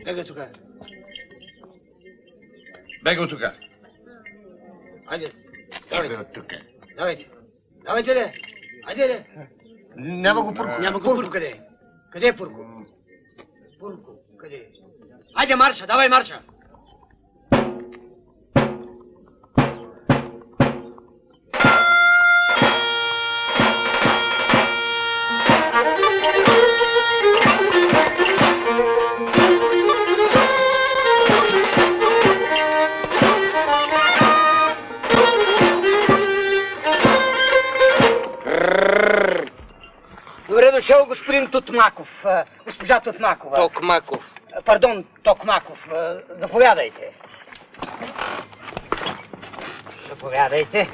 Бега тук. Бега от тук. Айде. Бега от тук. Давайте. Давайте ли? Айде ли? Няма го Пурко. Няма го Пурко къде е? Къде е Пурко? Пурко, къде е? Айде марша, давай марша! Добре дошъл, господин Тутмаков, госпожа Тутмакова. Токмаков. Пардон, Токмаков. Заповядайте. Заповядайте.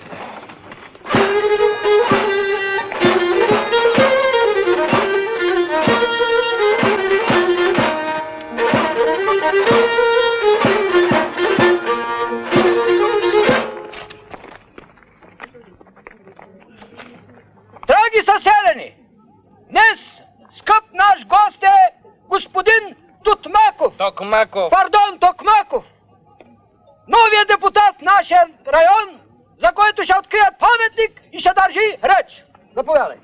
Драги съселени! Днес скъп наш гост е господин Тутмаков. Токмаков. Пардон, Токмаков. Новият депутат в нашия район, за който ще открие паметник и ще държи реч. Заповядайте.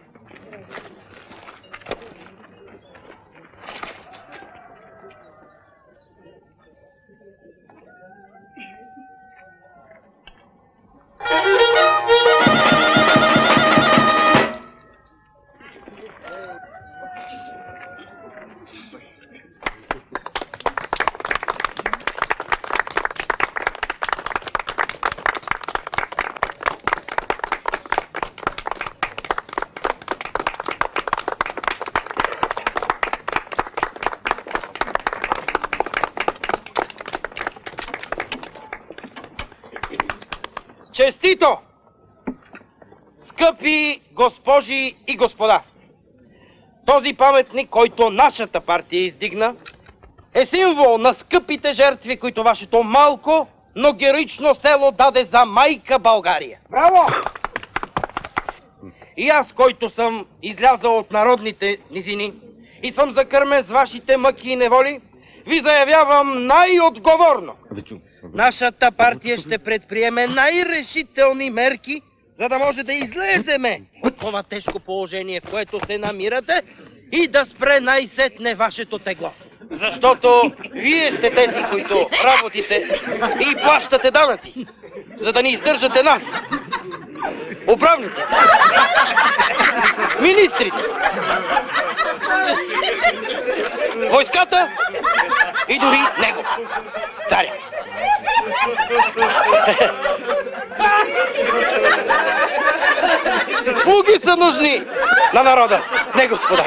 Честито! Скъпи госпожи и господа! Този паметник, който нашата партия издигна, е символ на скъпите жертви, които вашето малко, но героично село даде за майка България. Браво! И аз, който съм излязъл от народните низини и съм закърмен с вашите мъки и неволи, ви заявявам най-отговорно. Нашата партия ще предприеме най-решителни мерки, за да може да излеземе от това тежко положение, в което се намирате, и да спре най-сетне вашето тегло. Защото вие сте тези, които работите и плащате данъци, за да ни издържате нас. Управниците, министрите, войската и дори него, царя. Слуги са нужни на народа, не господа.